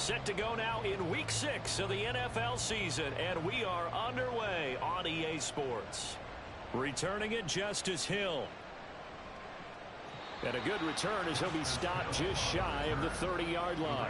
Set to go now in Week 6 of the NFL season, and we are underway on EA Sports. Returning it, Justice Hill. And a good return as he'll be stopped just shy of the 30-yard line.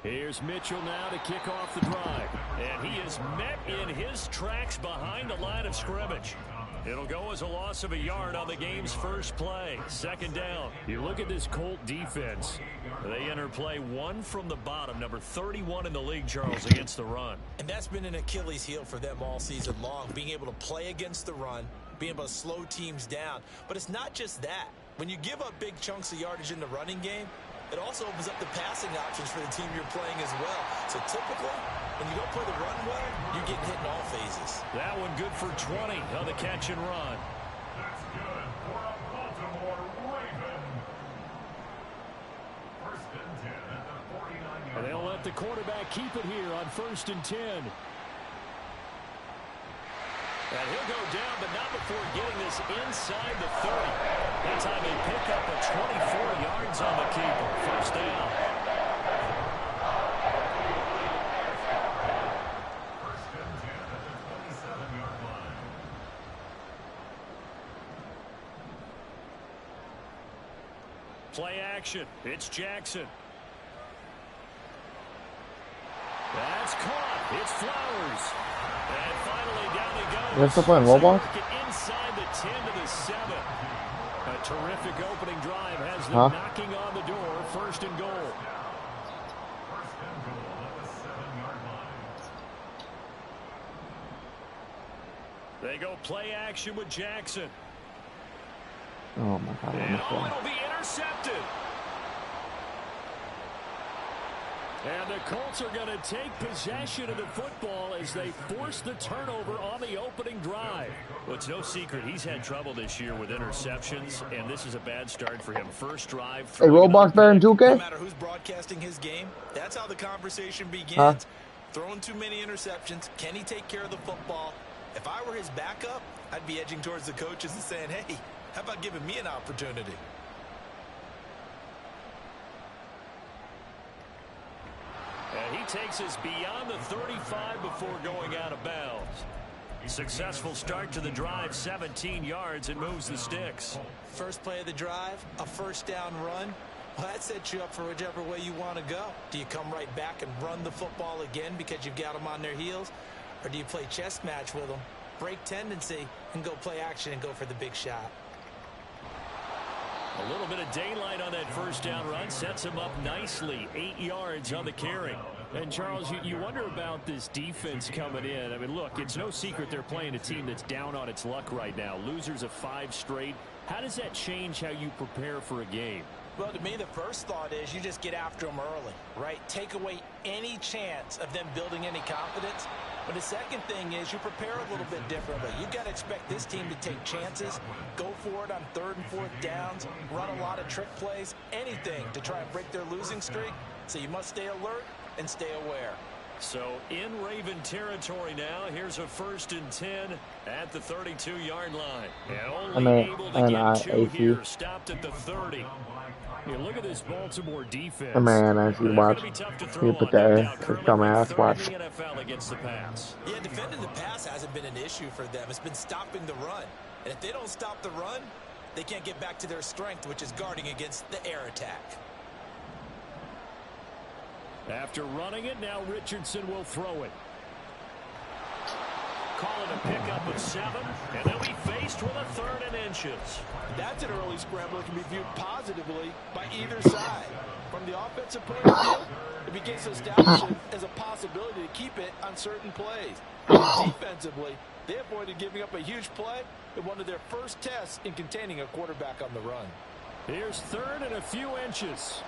Here's Mitchell now to kick off the drive. And he is met in his tracks behind the line of scrimmage. It'll go as a loss of a yard on the game's first play. Second down. You look at this Colt defense. They enter play one from the bottom, number 31 in the league, Charles, against the run. And that's been an Achilles heel for them all season long, being able to play against the run, being able to slow teams down. But it's not just that. When you give up big chunks of yardage in the running game, it also opens up the passing options for the team you're playing as well. So typically, when you don't play the run well, you're getting hit in all phases. That one good for 20 on the catch and run. That's good for a Baltimore Raven. First and 10 at the 49-yard line. And they'll let the quarterback keep it here on first and 10. And he'll go down, but not before getting this inside the 30. That time they pick up a 24 yards on the keeper. First down. First and 10 at the 27-yard line. Play action. It's Jackson. That's caught. It's Flowers. And finally down he goes. What's the plan, Roblox? Inside the 10 to the 7. A terrific opening drive has them knocking on the door. First and goal. First and goal at the 7-yard line. They go play action with Jackson. Oh my God! And it'll be intercepted. And the Colts are going to take possession of the football as they force the turnover on the opening drive. Well, it's no secret he's had trouble this year with interceptions, and this is a bad start for him. First drive. Hey, Roblox better than 2K? No matter who's broadcasting his game, that's how the conversation begins. Throwing too many interceptions. Can he take care of the football? If I were his backup, I'd be edging towards the coaches and saying, hey, how about giving me an opportunity? And he takes us beyond the 35 before going out of bounds. Successful start to the drive, 17 yards, and moves the sticks. First play of the drive, a first down run. Well, that sets you up for whichever way you want to go. Do you come right back and run the football again because you've got them on their heels? Or do you play chess match with them, break tendency, and go play action and go for the big shot? A little bit of daylight on that first down run sets him up nicely. 8 yards on the carry. And, Charles, you wonder about this defense coming in. I mean, look, it's no secret they're playing a team that's down on its luck right now. Losers of 5 straight. How does that change how you prepare for a game? Well, to me, the first thought is you just get after them early, right? Take away any chance of them building any confidence. But the second thing is you prepare a little bit differently. You've got to expect this team to take chances, go for it on 3rd and 4th downs, run a lot of trick plays, anything to try and break their losing streak. So you must stay alert and stay aware. So in Raven territory now, here's a first and 10 at the 32-yard line. And only able to get 2 here, stopped at the 30. You look at this Baltimore defense. Man, I see watch. You put that dumbass watch. Against the pass. Yeah, defending the pass hasn't been an issue for them. It's been stopping the run. And if they don't stop the run, they can't get back to their strength, which is guarding against the air attack. After running it, now Richardson will throw it. Calling a pickup of 7, and they'll be faced with a 3rd and inches. That's an early scramble that can be viewed positively by either side. From the offensive point of view, it begins to establish it as a possibility to keep it on certain plays. And defensively, they avoided giving up a huge play in one of their first tests in containing a quarterback on the run. Here's 3rd and a few inches.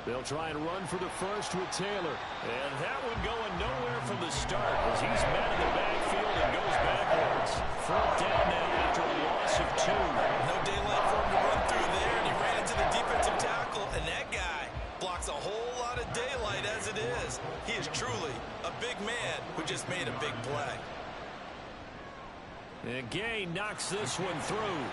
They'll try and run for the first with Taylor. And that one going nowhere from the start as he's met in the backfield and goes backwards. Fourth down now after a loss of 2. No daylight for him to run through there, and he ran into the defensive tackle, and that guy blocks a whole lot of daylight as it is. He is truly a big man who just made a big play. And Gay knocks this one through.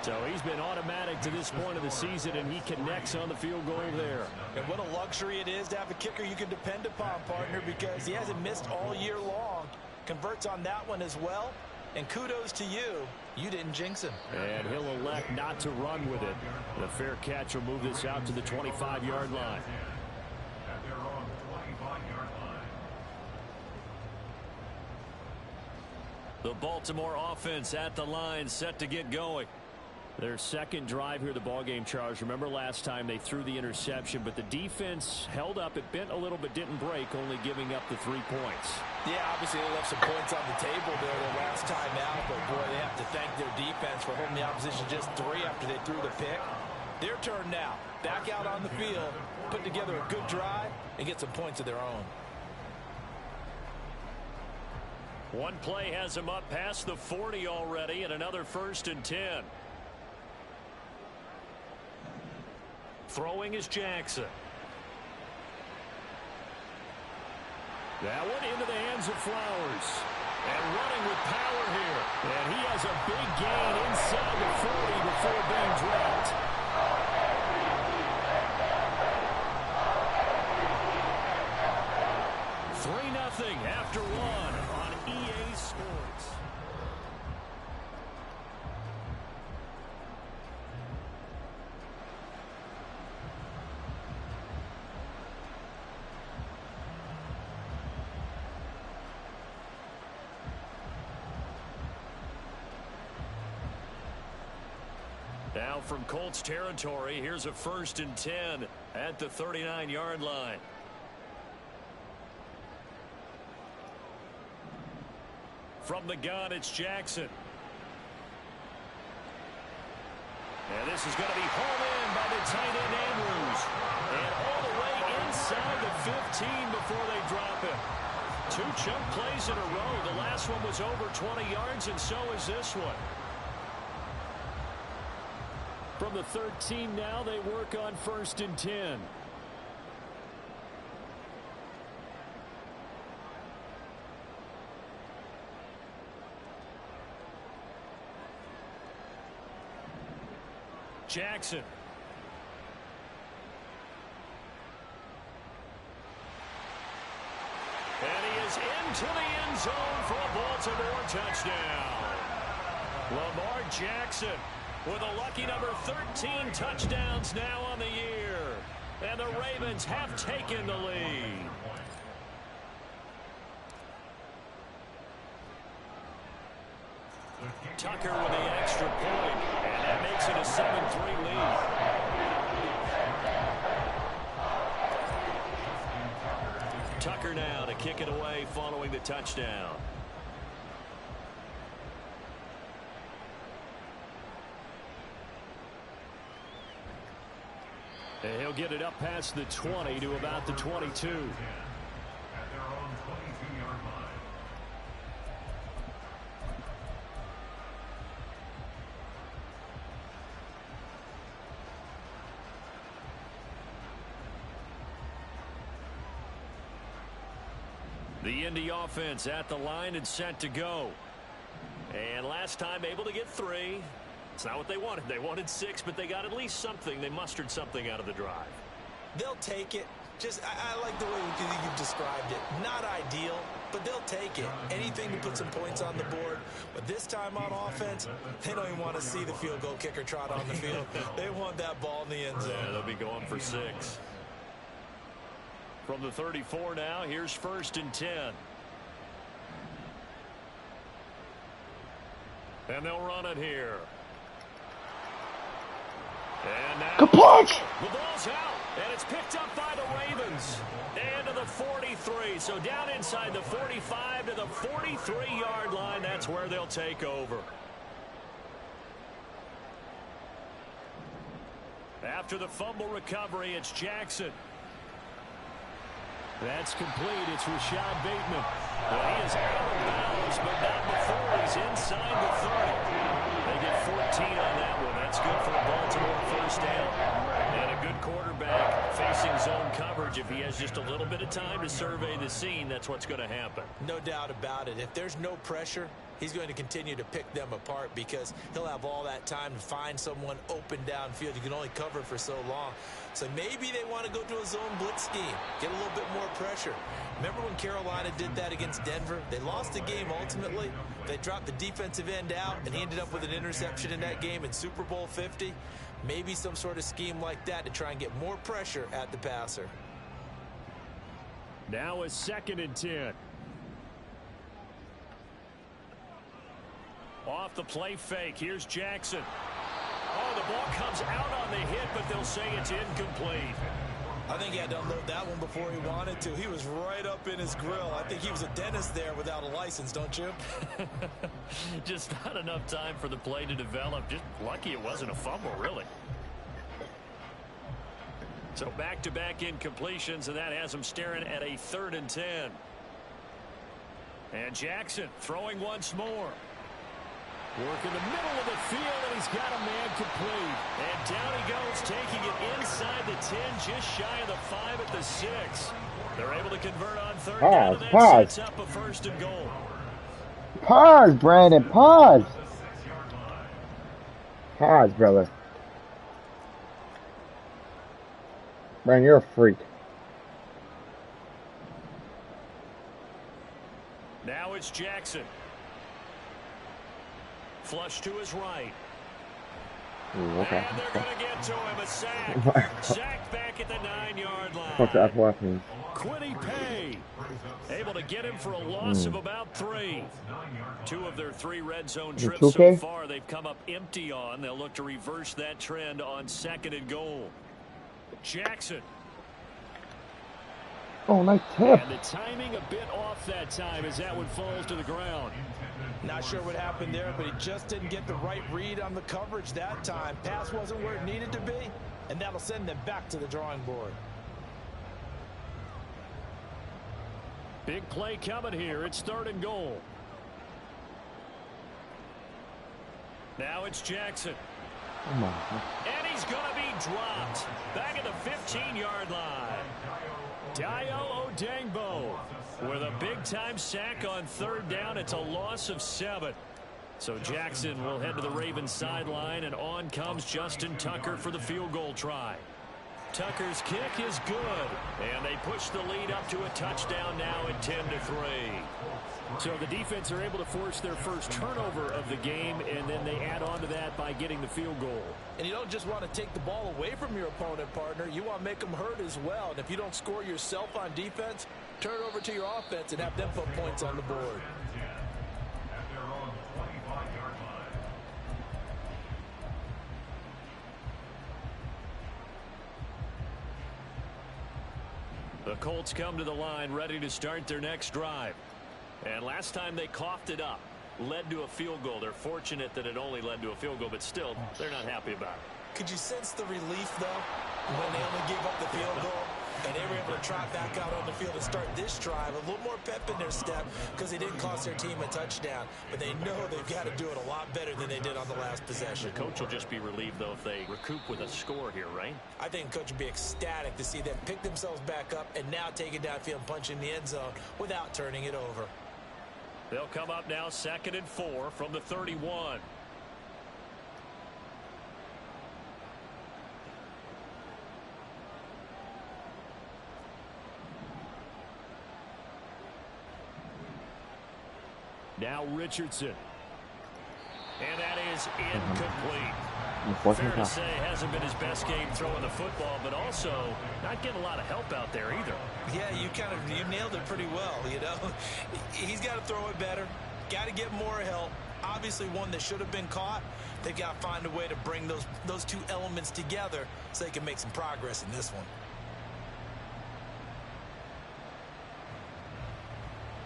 So he's been automatic to this point of the season, and he connects on the field goal there. And what a luxury it is to have a kicker you can depend upon, partner, because he hasn't missed all year long. Converts on that one as well. And kudos to you. You didn't jinx him. And he'll elect not to run with it. The fair catch will move this out to the 25-yard line. At their own 25-yard line. The Baltimore offense at the line, set to get going. Their second drive here, the ballgame, Charles. Remember last time they threw the interception, but the defense held up. It bent a little but didn't break, only giving up the 3 points. Yeah, obviously they left some points on the table there the last time out, but boy, they have to thank their defense for holding the opposition just 3 after they threw the pick. Their turn now. Back out on the field, put together a good drive, and get some points of their own. One play has him up past the 40 already, and another 1st and 10. Throwing is Jackson. That one into the hands of Flowers. And running with power here. And he has a big gain inside the 40 before being dropped. Three 0 after one on EA Sports. Now from Colts territory, here's a 1st and 10 at the 39-yard line. From the gun, it's Jackson. And this is going to be hauled in by the tight end Andrews. And all the way inside the 15 before they drop him. 2 chunk plays in a row. The last one was over 20 yards, and so is this one. From the 13 now, they work on 1st and 10. Jackson. And he is into the end zone for a Baltimore touchdown. Lamar Jackson with a lucky number 13 touchdowns now on the year. And the Ravens have taken the lead. Tucker with the extra point, and that makes it a 7-3 lead. Tucker now to kick it away following the touchdown. And he'll get it up past the 20 to about the 22. At their own 22-yard line. The Indy offense at the line and set to go. And last time able to get 3. It's not what they wanted. They wanted 6, but they got at least something. They mustered something out of the drive. They'll take it. Just, I like the way you've described it. Not ideal, but they'll take it. Anything to put some points on the board. But this time on offense, they don't even want to see the field goal kicker trot on the field. They want that ball in the end zone. Yeah, they'll be going for 6. From the 34 now, here's 1st and 10. And they'll run it here. And now Good punch! the ball's out, and it's picked up by the Ravens. And to the 43, so down inside the 45 to the 43-yard line. That's where they'll take over. After the fumble recovery, it's Jackson. That's complete. It's Rashad Bateman. Well, he is out of bounds, but not before he's inside the 30. They get 14 on that one. That's good for a Baltimore first down. And a good quarterback facing zone coverage. If he has just a little bit of time to survey the scene, that's what's going to happen. No doubt about it. If there's no pressure, he's going to continue to pick them apart because he'll have all that time to find someone open downfield. You can only cover for so long. So maybe they want to go to a zone blitz scheme, get a little bit more pressure. Remember when Carolina did that against Denver? They lost the game ultimately. They dropped the defensive end out, and he ended up with an interception in that game in Super Bowl 50. Maybe some sort of scheme like that to try and get more pressure at the passer. Now a 2nd and 10. Off the play fake, here's Jackson. Oh, the ball comes out on the hit, but they'll say it's incomplete. I think he had to unload that one before he wanted to. He was right up in his grill. I think he was a dentist there without a license, don't you? Just not enough time for the play to develop. Just lucky it wasn't a fumble, really. So back-to-back incompletions, and that has him staring at a 3rd and 10. And Jackson throwing once more. Work in the middle of the field, and he's got a man complete. And down he goes, taking it inside the 10, just shy of the 5 at the 6. They're able to convert on 3rd down, and that sets up a 1st and goal. Pause, Brandon, pause. Pause, brother. Brandon, you're a freak. Now it's Jackson. Flush to his right. Ooh, okay. And they're going to get to him. A sack. Sacked back at the 9-yard line. What's that for me? Quiddy Pay able to get him for a loss of about 3. 2 of their 3 red zone trips so far they've come up empty on. They'll look to reverse that trend on 2nd and goal. Jackson. Oh, nice tip. And the timing a bit off that time as that one falls to the ground. Not sure what happened there, but he just didn't get the right read on the coverage that time. Pass wasn't where it needed to be, and that'll send them back to the drawing board. Big play coming here. It's 3rd and goal. Now it's Jackson. Come on. And he's going to be dropped. Back at the 15-yard line. Dayo Odengbo with a big-time sack on 3rd down. It's a loss of 7. So Jackson will head to the Ravens sideline, and on comes Justin Tucker for the field goal try. Tucker's kick is good, and they push the lead up to a touchdown now at 10-3. So the defense are able to force their first turnover of the game, and then they add on to that by getting the field goal. And you don't just want to take the ball away from your opponent, partner. You want to make them hurt as well. And if you don't score yourself on defense, turn it over to your offense and have them put points on the board. The Colts come to the line ready to start their next drive. And last time they coughed it up, led to a field goal. They're fortunate that it only led to a field goal, but still, they're not happy about it. Could you sense the relief, though, when they only gave up the field goal? And they were able to trot back out on the field and start this drive. A little more pep in their step because they didn't cost their team a touchdown. But they know they've got to do it a lot better than they did on the last possession. The coach will just be relieved, though, if they recoup with a score here, right? I think the coach would be ecstatic to see them pick themselves back up and now take it downfield and punch in the end zone without turning it over. They'll come up now 2nd and 4 from the 31. Now Richardson. And that is incomplete. Fair to say, hasn't been his best game throwing the football, but also not getting a lot of help out there either. Yeah, you nailed it pretty well, you know. He's got to throw it better, got to get more help. Obviously one that should have been caught. They've got to find a way to bring those two elements together so they can make some progress in this one.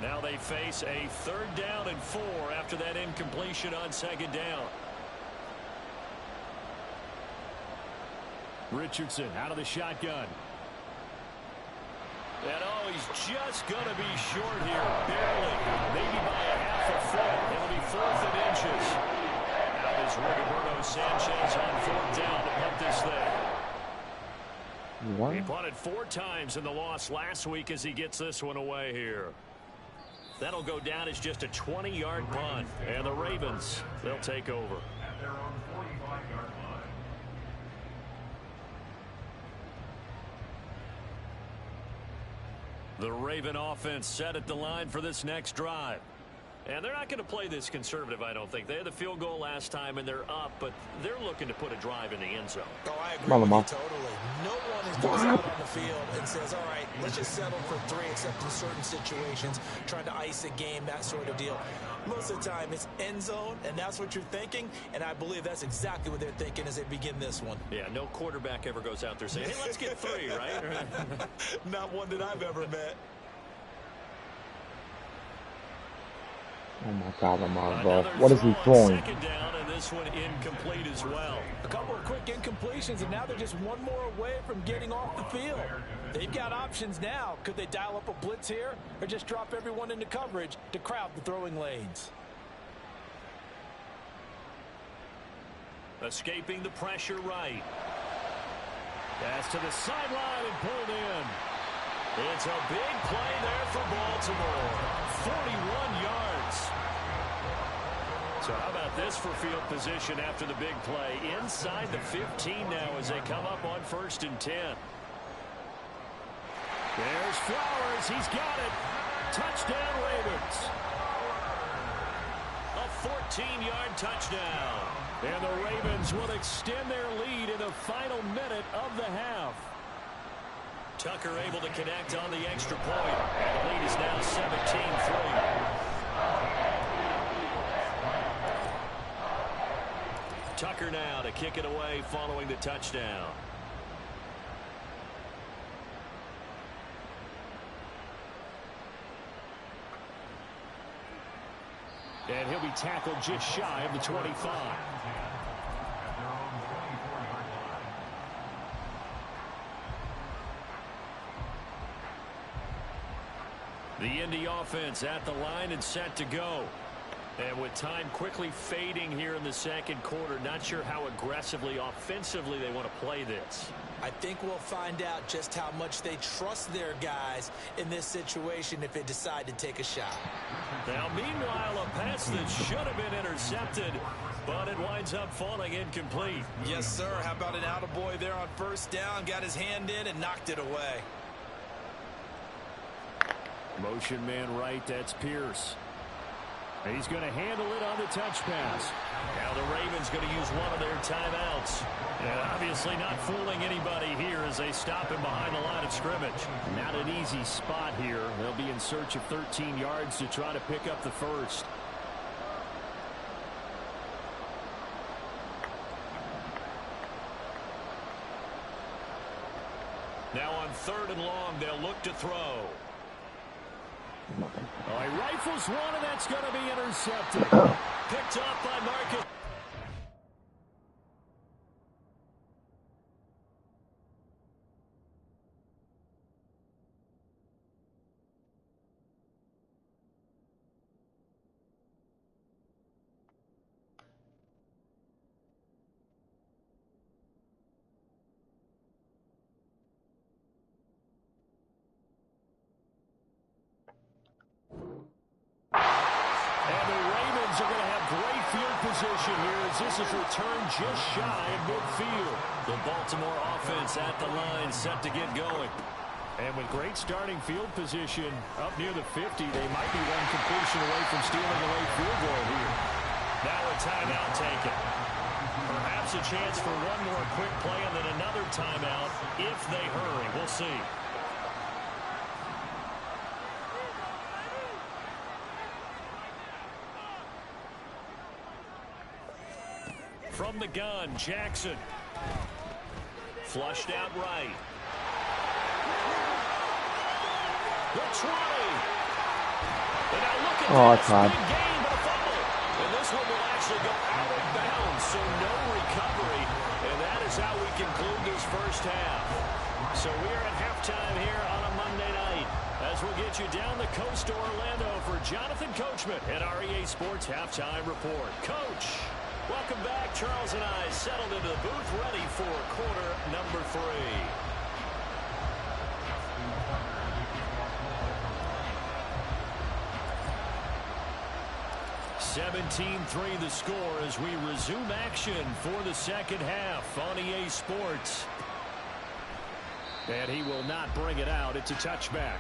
Now they face a 3rd down and 4 after that incompletion on 2nd down. Richardson out of the shotgun. And oh, he's just going to be short here, barely, maybe by a half a foot. It'll be 4th and inches. Now is Roberto Sanchez on 4th down to punt this thing. He punted 4 times in the loss last week as he gets this one away here. That'll go down as just a 20-yard punt. And the Ravens, they'll take over. At their own 45-yard line. The Raven offense set at the line for this next drive. And they're not going to play this conservative, I don't think. They had the field goal last time, and they're up, but they're looking to put a drive in the end zone. Oh, I agree with you totally. No one goes out on the field and says, all right, let's just settle for 3, except in certain situations, trying to ice a game, that sort of deal. Most of the time, it's end zone, and that's what you're thinking, and I believe that's exactly what they're thinking as they begin this one. Yeah, no quarterback ever goes out there saying, hey, let's get 3, right? Not one that I've ever met. Oh my God, Lamar, bro. What is he throwing? Second down, and this one incomplete as well. A couple of quick incompletions, and now they're just one more away from getting off the field. They've got options now. Could they dial up a blitz here or just drop everyone into coverage to crowd the throwing lanes? Escaping the pressure right. Pass to the sideline and pulled in. It's a big play there for Baltimore. 41 yards. So how about this for field position after the big play? Inside the 15 now as they come up on 1st and 10. There's Flowers. He's got it. Touchdown, Ravens. A 14-yard touchdown. And the Ravens will extend their lead in the final minute of the half. Tucker able to connect on the extra point. And the lead is now 17-3. Tucker now to kick it away following the touchdown. And he'll be tackled just shy of the 25. The Indy offense at the line and set to go. And with time quickly fading here in the second quarter, not sure how aggressively, offensively they want to play this. I think we'll find out just how much they trust their guys in this situation if they decide to take a shot. Now, meanwhile, a pass that should have been intercepted, but it winds up falling incomplete. Yes, sir. How about an attaboy there on 1st down? Got his hand in and knocked it away. Motion man right, that's Pierce. He's going to handle it on the touch pass. Now the Ravens going to use one of their timeouts. And obviously not fooling anybody here as they stop him behind the line of scrimmage. Not an easy spot here. They'll be in search of 13 yards to try to pick up the first. Now on 3rd and long, they'll look to throw. Oh, he rifles one, and that's going to be intercepted. Picked up by Marcus. Position here as this is returned just shy of midfield. The Baltimore offense at the line set to get going. And with great starting field position up near the 50, they might be one completion away from stealing a late field goal here. Now a timeout taken. Perhaps a chance for one more quick play and then another timeout if they hurry. We'll see. From the gun, Jackson. Flushed out right. The 20. And now look at this. Big game, but a fumble. And this one will actually go out of bounds, so no recovery. And that is how we conclude this first half. So we are at halftime here on a Monday night as we'll get you down the coast to Orlando for Jonathan Coachman at our EA Sports Halftime Report. Coach, welcome back. Charles and I settled into the booth ready for quarter number 3. 17-3 the score as we resume action for the second half on EA Sports. And he will not bring it out. It's a touchback.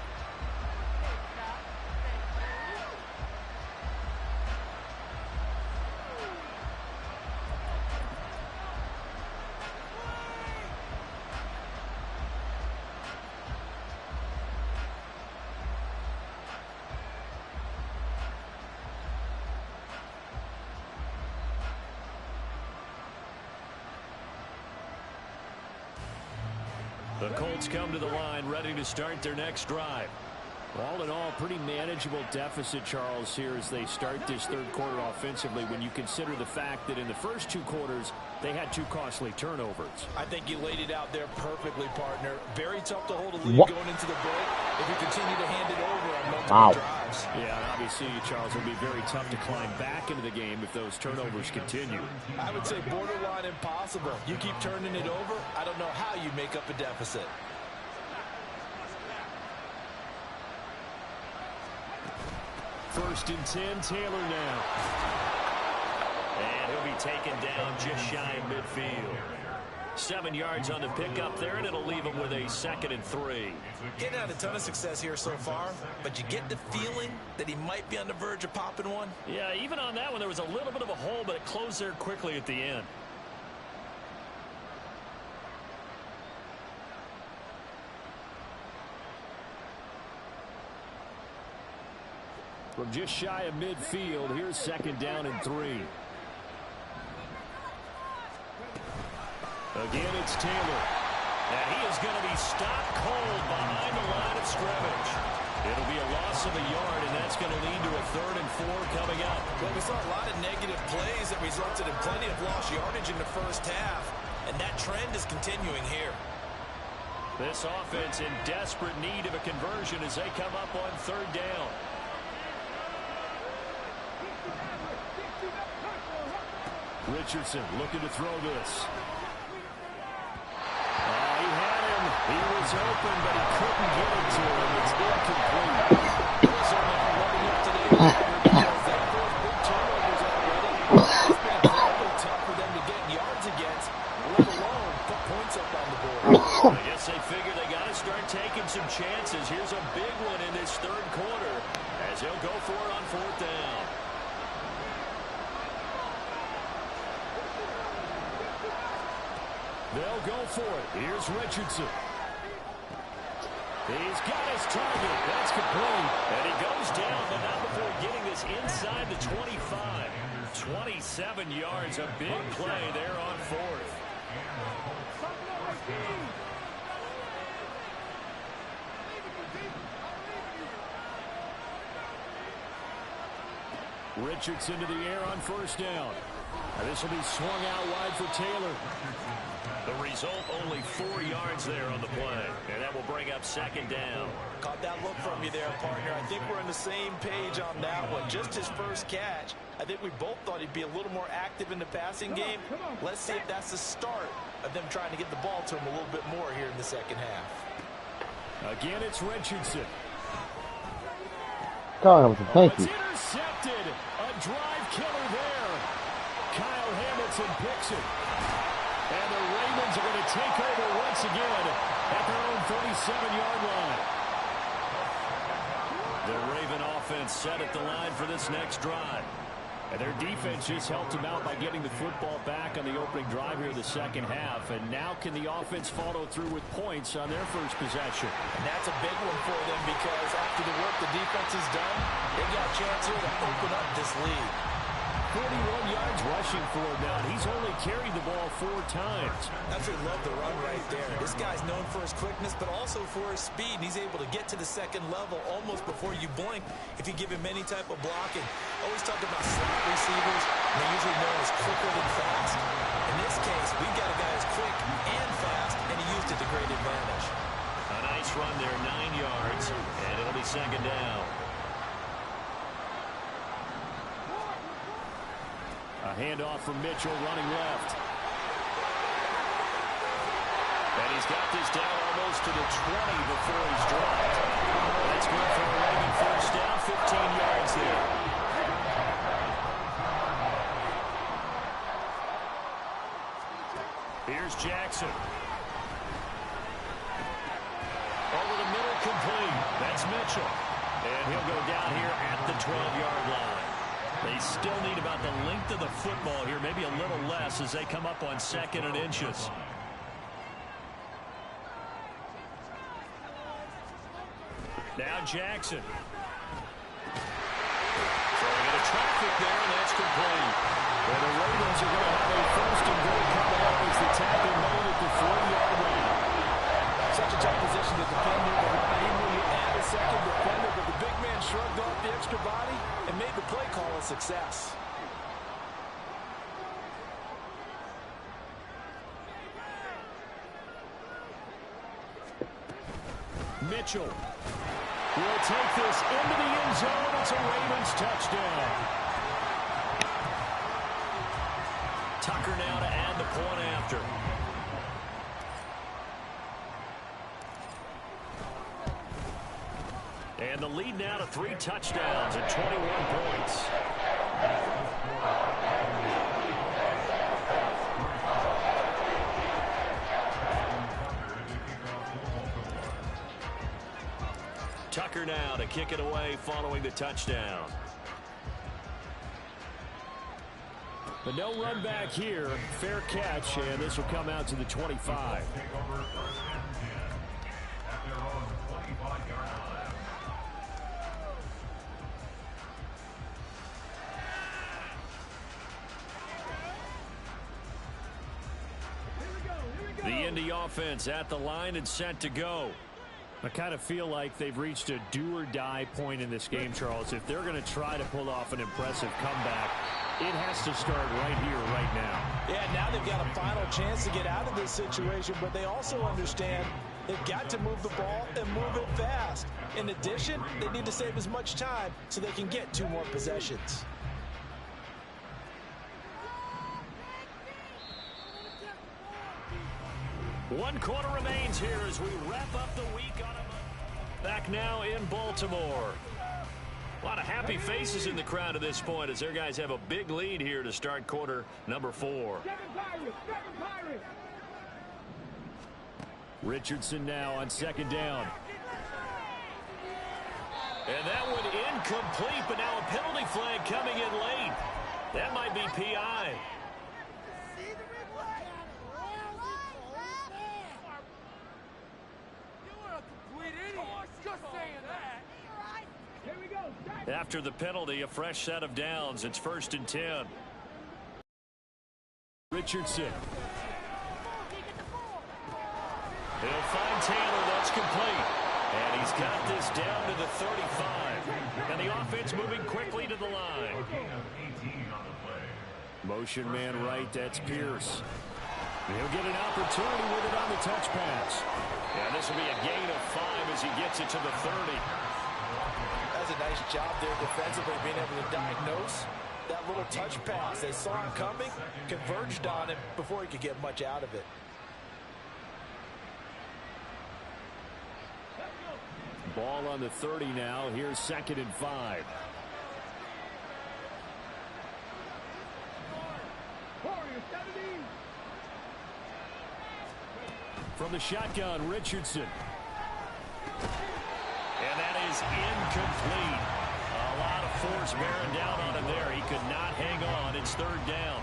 The Colts come to the line ready to start their next drive. All in all, pretty manageable deficit, Charles, here as they start this third quarter offensively when you consider the fact that in the first 2 quarters, they had 2 costly turnovers. I think you laid it out there perfectly, partner. Very tough to hold a lead going into the break if you continue to hand it over on multiple drives. Yeah, and obviously, Charles, it'll be very tough to climb back into the game if those turnovers continue. I would say borderline impossible. You keep turning it over, I don't know how you make up a deficit. First and 10, Taylor now. And he'll be taken down just shy of midfield. 7 yards on the pickup there, and it'll leave him with a 2nd and 3. Getting had a ton of success here so far, but you get the feeling that he might be on the verge of popping one. Yeah, even on that one, there was a little bit of a hole, but it closed there quickly at the end. From just shy of midfield, here's 2nd down and 3. Again, it's Taylor. And he is going to be stopped cold behind the line of scrimmage. It'll be a loss of a yard, and that's going to lead to a 3rd and 4 coming up. Well, we saw a lot of negative plays that resulted in plenty of lost yardage in the first half, and that trend is continuing here. This offense in desperate need of a conversion as they come up on 3rd down. Richardson looking to throw this. He had him. He was open, but he couldn't get it to him. It's incomplete. So now running up today because they forced big turnovers already. It's been incredibly tough for them to get yards against, let alone put points up on the board. I guess they figure they got to start taking some chances. Here's a big one in this 3rd quarter as they'll go for it on 4th down. They'll go for it. Here's Richardson. He's got his target. That's complete. And he goes down, but not before getting this inside the 25. 27 yards. A big play there on 4th. Richardson to the air on 1st down. And this will be swung out wide for Taylor. The result, only 4 yards there on the play. And that will bring up 2nd down. Caught that look from you there, partner. I think we're on the same page on that one. Just his first catch. I think we both thought he'd be a little more active in the passing game. Let's see if that's the start of them trying to get the ball to him a little bit more here in the second half. Again, it's Richardson. Thank you. It's intercepted. A drive killer there. Kyle Hamilton picks it. And the Ravens are going to take over once again at their own 37-yard line. The Raven offense set at the line for this next drive. And their defense just helped them out by getting the football back on the opening drive here in the second half. And now can the offense follow through with points on their first possession? And that's a big one for them because after the work the defense has done, they got a chance here to open up this lead. 41 yards rushing for him now. He's only carried the ball 4 times. Absolutely love the run right there. This guy's known for his quickness, but also for his speed. He's able to get to the second level almost before you blink if you give him any type of blocking. Always talk about slot receivers. They're usually known as quicker than fast. In this case, we've got a guy who's quick and fast, and he used it to great advantage. A nice run there, 9 yards, and it'll be second down. A handoff from Mitchell running left. And he's got this down almost to the 20 before he's dropped. That's good for a Raven first down, 15 yards there. Here's Jackson. Over the middle, complete. That's Mitchell. And he'll go down here at the 12-yard line. They still need about the length of the football here, maybe a little less as they come up on 2nd and inches. Now Jackson. Throwing into traffic there, and that's complete. Well, the Ravens are going to have a first and goal coming up as the tackle made at the 40-yard line. Such a tough position to defend here, even when you add a second defender, but the big man shrugged off the extra body and made the play call a success. Mitchell will take this into the end zone. It's a Ravens touchdown. Tucker now to add the point after. And the lead now to 3 touchdowns at 21 points. Tucker now to kick it away following the touchdown. But no run back here. Fair catch, and this will come out to the 25. The Indy offense at the line and set to go. I kind of feel like they've reached a do-or-die point in this game, Charles. If they're going to try to pull off an impressive comeback, it has to start right here, right now. Yeah, now they've got a final chance to get out of this situation, but they also understand they've got to move the ball and move it fast. In addition, they need to save as much time so they can get 2 more possessions. One quarter remains here as we wrap up the week on a back now in Baltimore. A lot of happy faces in the crowd at this point as their guys have a big lead here to start quarter number 4. Richardson now on 2nd down. And that one incomplete, but now a penalty flag coming in late. That might be PI. After the penalty, a fresh set of downs. It's 1st and 10. Richardson. He'll find Taylor. That's complete. And he's got this down to the 35. And the offense moving quickly to the line. Motion man right, that's Pierce. He'll get an opportunity with it on the touch pass. And this will be a gain of 5 as he gets it to the 30. That's a nice job there defensively, being able to diagnose that little touch pass. They saw him coming, converged on him before he could get much out of it. Ball on the 30 now. Here's 2nd and 5. From the shotgun, Richardson. And that is incomplete. A lot of force bearing down on him there. He could not hang on. It's 3rd down.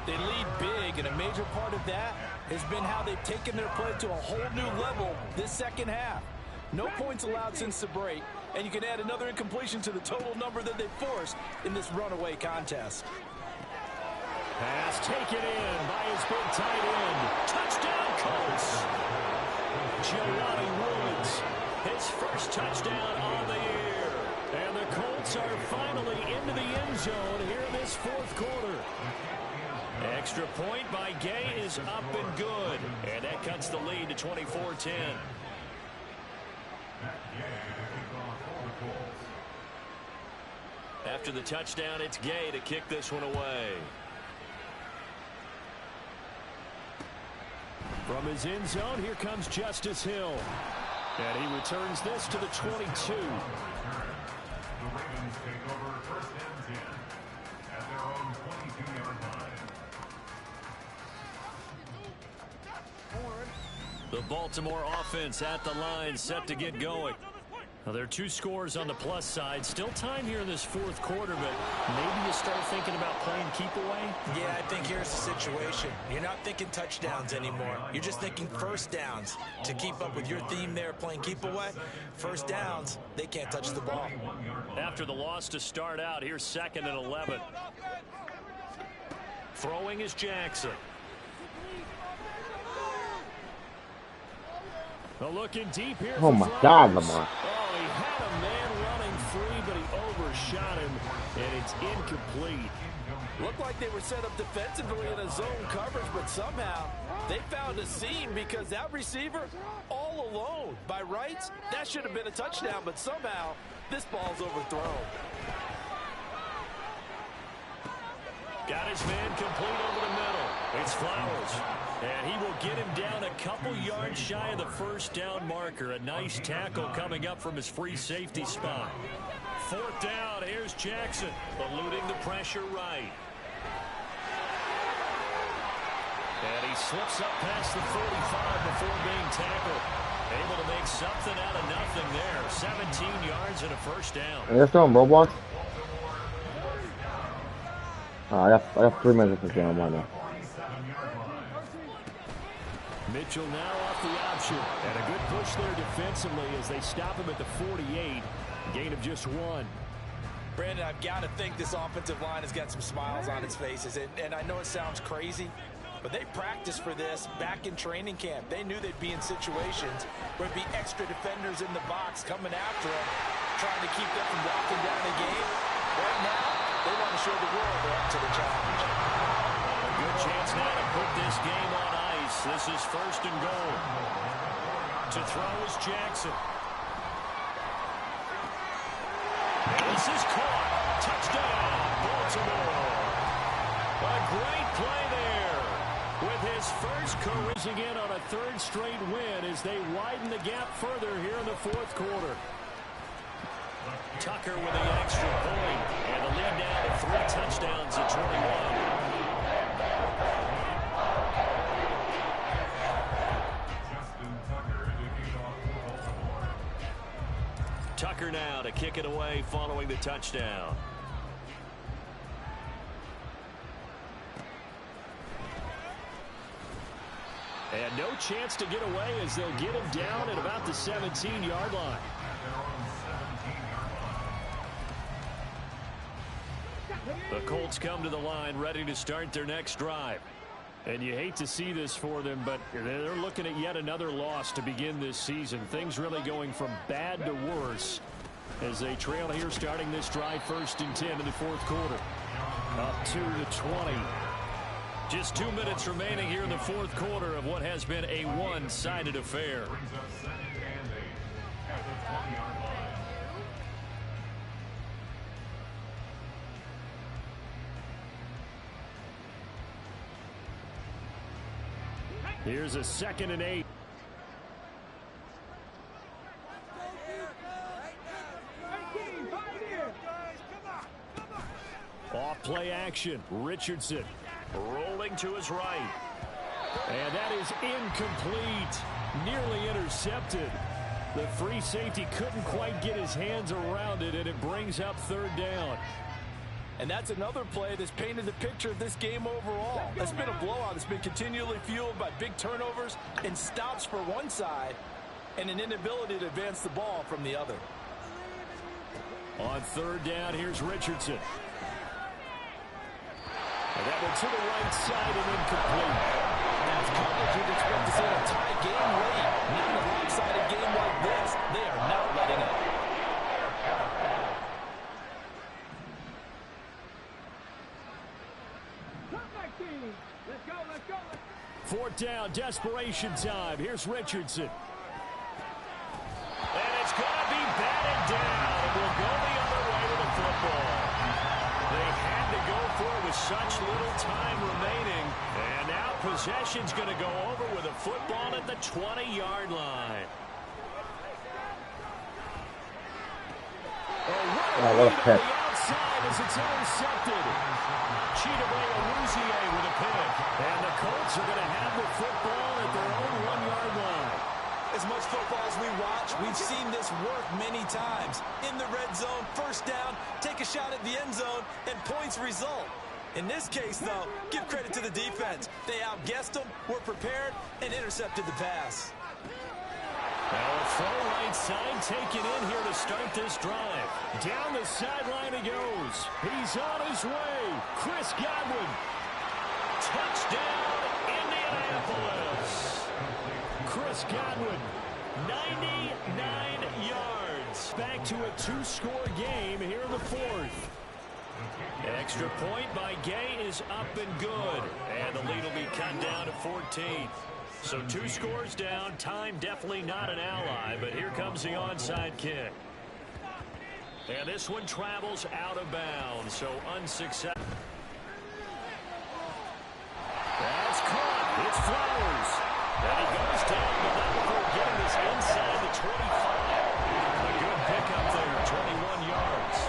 They lead big, and a major part of that has been how they've taken their play to a whole new level this second half. No points allowed since the break, and you can add another incompletion to the total number that they forced in this runaway contest. Pass taken in by his big tight end. Touchdown, Colts. Jelani Woods, his first touchdown on the year. And the Colts are finally into the end zone here in this fourth quarter. Extra point by Gay is up and good. And that cuts the lead to 24-10. After the touchdown, it's Gay to kick this one away. From his end zone, here comes Justice Hill. And he returns this to the 22. The Ravens take over first and 10 at their own 22-yard line. The Baltimore offense at the line, set to get going. Now, there are 2 scores on the plus side. Still time here in this fourth quarter, but maybe you start thinking about playing keep away? Yeah, I think here's the situation. You're not thinking touchdowns anymore. You're just thinking first downs. To keep up with your theme there, playing keep away, first downs, they can't touch the ball. After the loss to start out, here's 2nd and 11. Throwing is Jackson. Looking deep here. Oh my God, Lamar. Oh, he had a man running free, but he overshot him, and it's incomplete. Looked like they were set up defensively in a zone coverage, but somehow they found a seam because that receiver all alone. By rights, that should have been a touchdown, but somehow this ball's overthrown. Got his man complete over the middle. It's Flowers. And he will get him down a couple yards shy of the first down marker. A nice tackle coming up from his free safety spot. 4th down. Here's Jackson, eluding the pressure right. And he slips up past the 45 before being tackled. Able to make something out of nothing there. 17 yards and a first down. Are you still on Roblox? I got 3 minutes of the game right now. Mitchell now off the option. And a good push there defensively as they stop him at the 48. Gain of just 1. Brandon, I've got to think this offensive line has got some smiles on its faces. And I know it sounds crazy, but they practiced for this back in training camp. They knew they'd be in situations where it'd be extra defenders in the box coming after them, trying to keep them from locking down the game. Right now, they want to show the world they're up to the challenge. A good chance now to put this game on ice. This is 1st and goal. To throw is Jackson. This is caught. Touchdown, Baltimore. A great play there. With his first cruising in on a 3rd straight win as they widen the gap further here in the 4th quarter. Tucker with the extra point, and the lead now to 3 touchdowns at 21. Tucker now to kick it away following the touchdown. And no chance to get away as they'll get him down at about the 17-yard line. The Colts come to the line ready to start their next drive. And you hate to see this for them, but they're looking at yet another loss to begin this season. Things really going from bad to worse as they trail here starting this drive 1st and 10 in the 4th quarter. Up to the 20. Just 2 minutes remaining here in the 4th quarter of what has been a one-sided affair. Here's a 2nd and 8. Off play action. Richardson rolling to his right. And that is incomplete. Nearly intercepted. The free safety couldn't quite get his hands around it, and it brings up 3rd down. And that's another play that's painted the picture of this game overall. It's been a blowout. It's been continually fueled by big turnovers and stops for one side and an inability to advance the ball from the other. On third down, here's Richardson. And that one to the right side and incomplete. That's coverage you'd expect to see in a tie game late. Not in a lopsided game like this. They are not letting up. Fourth down, desperation time. Here's Richardson. And it's going to be batted down. It will go the other way with the football. They had to go for it with such little time remaining. And now possession's going to go over with a football at the 20-yard line. Oh, what a pick. Outside as it's intercepted. Chidobe-Awuzie with a pick. And the Colts are going to have the football at their own 1-yard line. As much football as we watch, we've seen this work many times. In the red zone, first down, take a shot at the end zone, and points result. In this case, though, give credit to the defense. They outguessed them, were prepared, and intercepted the pass. Well, a throw right side taken in here to start this drive. Down the sideline he goes. He's on his way. Chris Godwin. Touchdown, Indianapolis. Chris Godwin, 99 yards. Back to a two-score game here in the fourth. Extra point by Gay is up and good. And the lead will be cut down to 14. So 2 scores down. Time definitely not an ally, but here comes the onside kick. And this one travels out of bounds, so unsuccessful. That's caught. It's Flowers. And he goes down, but not before getting this inside the 25. A good pickup there, 21 yards.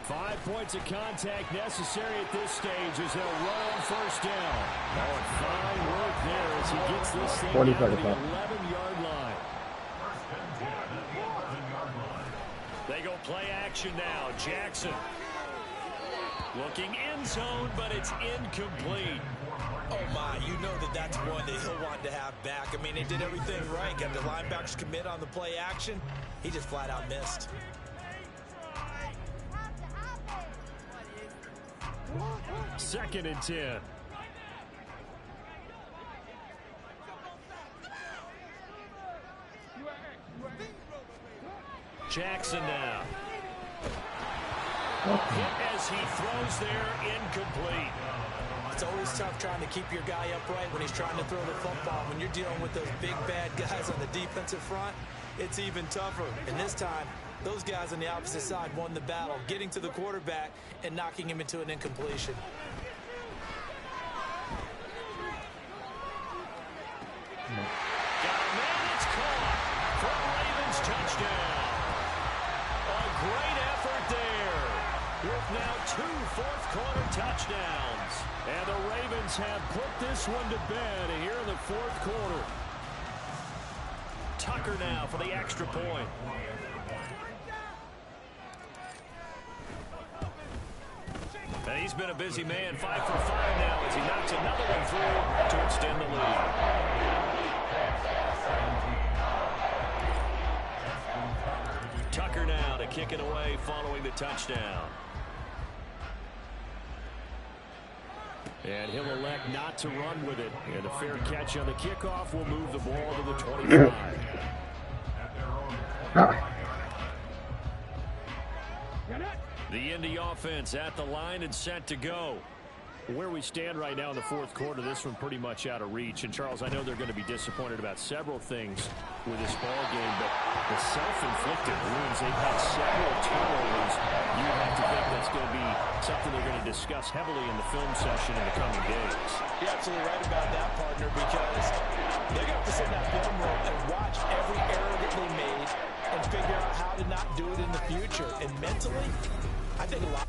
5 points of contact necessary at this stage as they'll run on first down. Oh, and fine work there as he gets this thing down to the 11-yard line. They go play action now. Jackson looking end zone, but it's incomplete. Oh, my, you know that's one that he'll want to have back. I mean, they did everything right. Got the linebackers commit on the play action. He just flat out missed. Second and 10. Jackson now. Hit as he throws there, incomplete. It's always tough trying to keep your guy upright when he's trying to throw the football. When you're dealing with those big, bad guys on the defensive front, it's even tougher. And this time, those guys on the opposite side won the battle, getting to the quarterback and knocking him into an incompletion. Got a man, it's caught for a Ravens touchdown. A great effort there with now 2 fourth-quarter touchdowns. And the Ravens have put this one to bed here in the fourth quarter. Tucker now for the extra point. And he's been a busy man, 5 for 5 now as he knocks another one through to extend the lead. Tucker now to kick it away following the touchdown. And he'll elect not to run with it. And a fair catch on the kickoff will move the ball to the 25. The Indy offense at the line and set to go. Where we stand right now in the fourth quarter, this one pretty much out of reach. And, Charles, I know they're going to be disappointed about several things with this ball game, but the self-inflicted wounds, they've had several turnovers. You have to think that's going to be something they're going to discuss heavily in the film session in the coming days. You're absolutely right about that, partner, because they're going to have to sit in that film room and watch every error that they made and figure out how to not do it in the future. And mentally, I think a lot